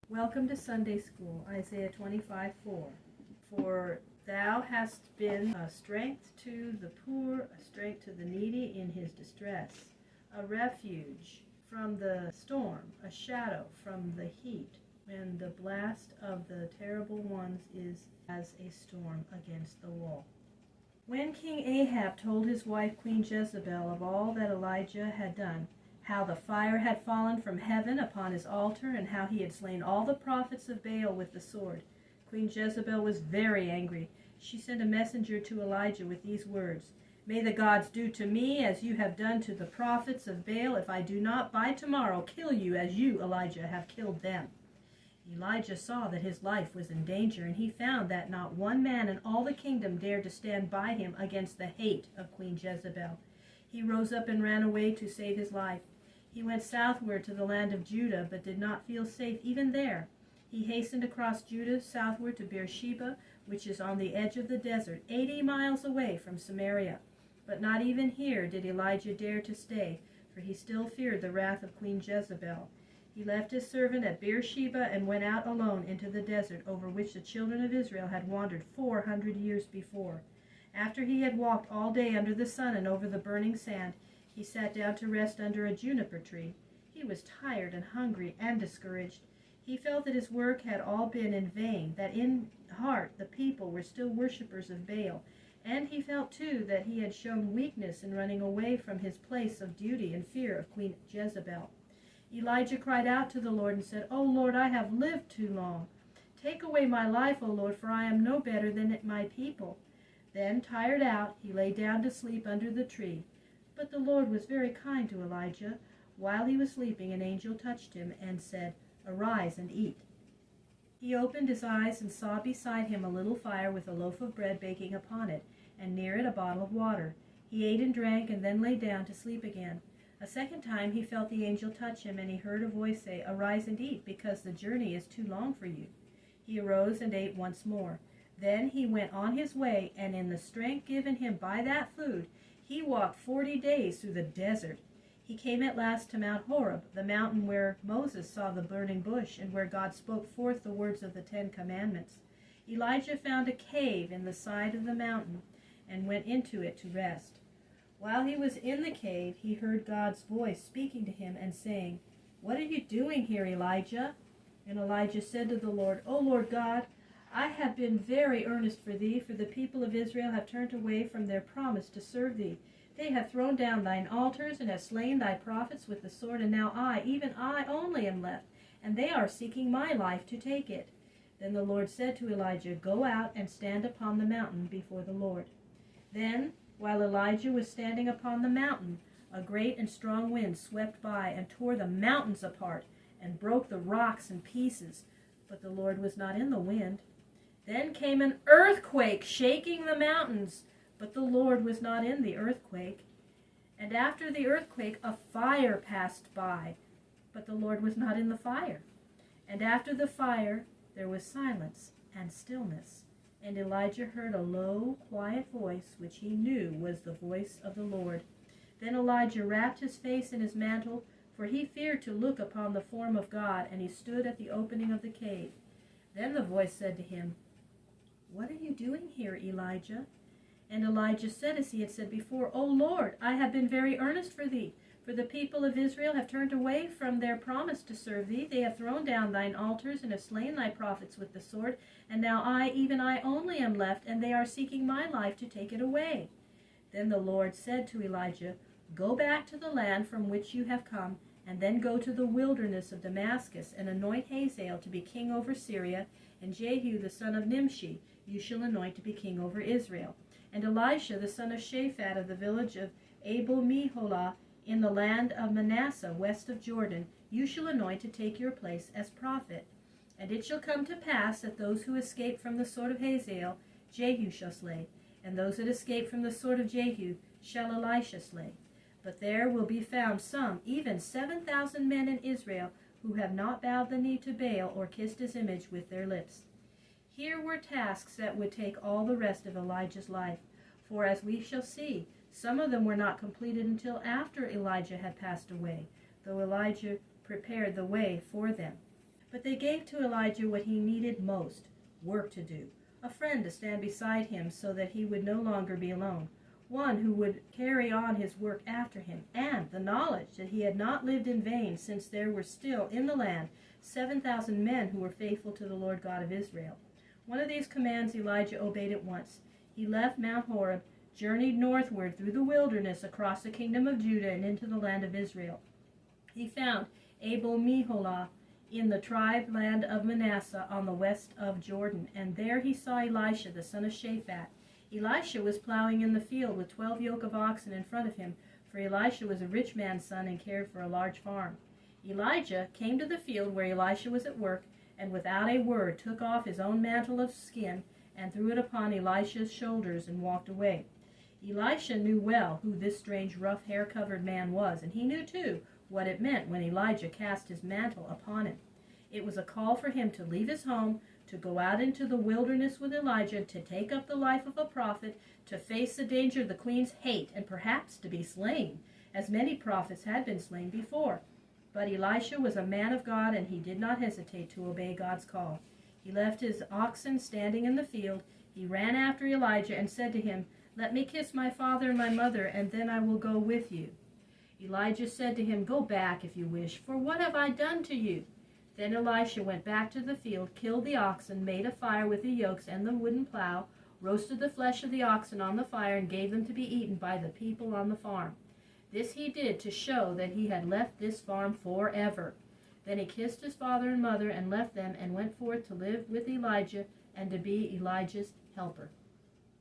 Welcome to Sunday School, Isaiah 25:4. For thou hast been a strength to the poor, a strength to the needy in his distress, a refuge from the storm, a shadow from the heat, when the blast of the terrible ones is as a storm against the wall. When King Ahab told his wife Queen Jezebel of all that Elijah had done, how the fire had fallen from heaven upon his altar, and how he had slain all the prophets of Baal with the sword, Queen Jezebel was very angry. She sent a messenger to Elijah with these words, "May the gods do to me as you have done to the prophets of Baal, if I do not by tomorrow kill you as you, Elijah, have killed them." Elijah saw that his life was in danger, and he found that not one man in all the kingdom dared to stand by him against the hate of Queen Jezebel. He rose up and ran away to save his life. He went southward to the land of Judah, but did not feel safe even there. He hastened across Judah southward to Beersheba, which is on the edge of the desert, 80 miles away from Samaria. But not even here did Elijah dare to stay, for he still feared the wrath of Queen Jezebel. He left his servant at Beersheba and went out alone into the desert over which the children of Israel had wandered 400 years before. After he had walked all day under the sun and over the burning sand, he sat down to rest under a juniper tree. He was tired and hungry and discouraged. He felt that his work had all been in vain, that in heart the people were still worshippers of Baal, and he felt too that he had shown weakness in running away from his place of duty in fear of Queen Jezebel. Elijah cried out to the Lord and said, "O Lord, I have lived too long. Take away my life, O Lord, for I am no better than my people." Then, tired out, he lay down to sleep under the tree. But the Lord was very kind to Elijah. While he was sleeping, an angel touched him and said, "Arise and eat." He opened his eyes and saw beside him a little fire with a loaf of bread baking upon it, and near it a bottle of water. He ate and drank and then lay down to sleep again. A second time he felt the angel touch him, and he heard a voice say, "Arise and eat, because the journey is too long for you." He arose and ate once more. Then he went on his way, and in the strength given him by that food, he walked 40 days through the desert. He came at last to Mount Horeb, the mountain where Moses saw the burning bush, and where God spoke forth the words of the 10 Commandments. Elijah found a cave in the side of the mountain, and went into it to rest. While he was in the cave, he heard God's voice speaking to him and saying, "What are you doing here, Elijah?" And Elijah said to the Lord, "O Lord God, I have been very earnest for thee, for the people of Israel have turned away from their promise to serve thee. They have thrown down thine altars and have slain thy prophets with the sword, and now I, even I only, am left, and they are seeking my life to take it." Then the Lord said to Elijah, "Go out and stand upon the mountain before the Lord." Then, while Elijah was standing upon the mountain, a great and strong wind swept by and tore the mountains apart and broke the rocks in pieces, but the Lord was not in the wind. Then came an earthquake, shaking the mountains, but the Lord was not in the earthquake. And after the earthquake, a fire passed by, but the Lord was not in the fire. And after the fire, there was silence and stillness. And Elijah heard a low, quiet voice, which he knew was the voice of the Lord. Then Elijah wrapped his face in his mantle, for he feared to look upon the form of God, and he stood at the opening of the cave. Then the voice said to him, "What are you doing here, Elijah?" And Elijah said as he had said before, "O Lord, I have been very earnest for thee, for the people of Israel have turned away from their promise to serve thee. They have thrown down thine altars and have slain thy prophets with the sword, and now I, even I only, am left, and they are seeking my life to take it away." Then the Lord said to Elijah, "Go back to the land from which you have come, and then go to the wilderness of Damascus, and anoint Hazael to be king over Syria, and Jehu the son of Nimshi you shall anoint to be king over Israel. And Elisha the son of Shaphat of the village of Abel-Meholah in the land of Manasseh west of Jordan you shall anoint to take your place as prophet. And it shall come to pass that those who escape from the sword of Hazael Jehu shall slay, and those that escape from the sword of Jehu shall Elisha slay. But there will be found some, even 7,000 men in Israel, who have not bowed the knee to Baal or kissed his image with their lips." Here were tasks that would take all the rest of Elijah's life, for as we shall see, some of them were not completed until after Elijah had passed away, though Elijah prepared the way for them. But they gave to Elijah what he needed most, work to do, a friend to stand beside him so that he would no longer be alone, one who would carry on his work after him, and the knowledge that he had not lived in vain, since there were still in the land 7,000 men who were faithful to the Lord God of Israel. One of these commands Elijah obeyed at once. He left Mount Horeb, journeyed northward through the wilderness across the kingdom of Judah and into the land of Israel. He found Abel-meholah in the tribe land of Manasseh on the west of Jordan, and there he saw Elisha the son of Shaphat. Elisha was plowing in the field with 12 yoke of oxen in front of him, for Elisha was a rich man's son and cared for a large farm. Elijah came to the field where Elisha was at work, and without a word took off his own mantle of skin and threw it upon Elisha's shoulders and walked away. Elisha knew well who this strange, rough, hair-covered man was, and he knew, too, what it meant when Elijah cast his mantle upon him. It was a call for him to leave his home, to go out into the wilderness with Elijah, to take up the life of a prophet, to face the danger of the queen's hate, and perhaps to be slain, as many prophets had been slain before. But Elisha was a man of God, and he did not hesitate to obey God's call. He left his oxen standing in the field. He ran after Elijah and said to him, "Let me kiss my father and my mother, and then I will go with you." Elijah said to him, "Go back if you wish, for what have I done to you?" Then Elisha went back to the field, killed the oxen, made a fire with the yokes and the wooden plow, roasted the flesh of the oxen on the fire, and gave them to be eaten by the people on the farm. This he did to show that he had left this farm forever. Then he kissed his father and mother and left them and went forth to live with Elijah and to be Elijah's helper.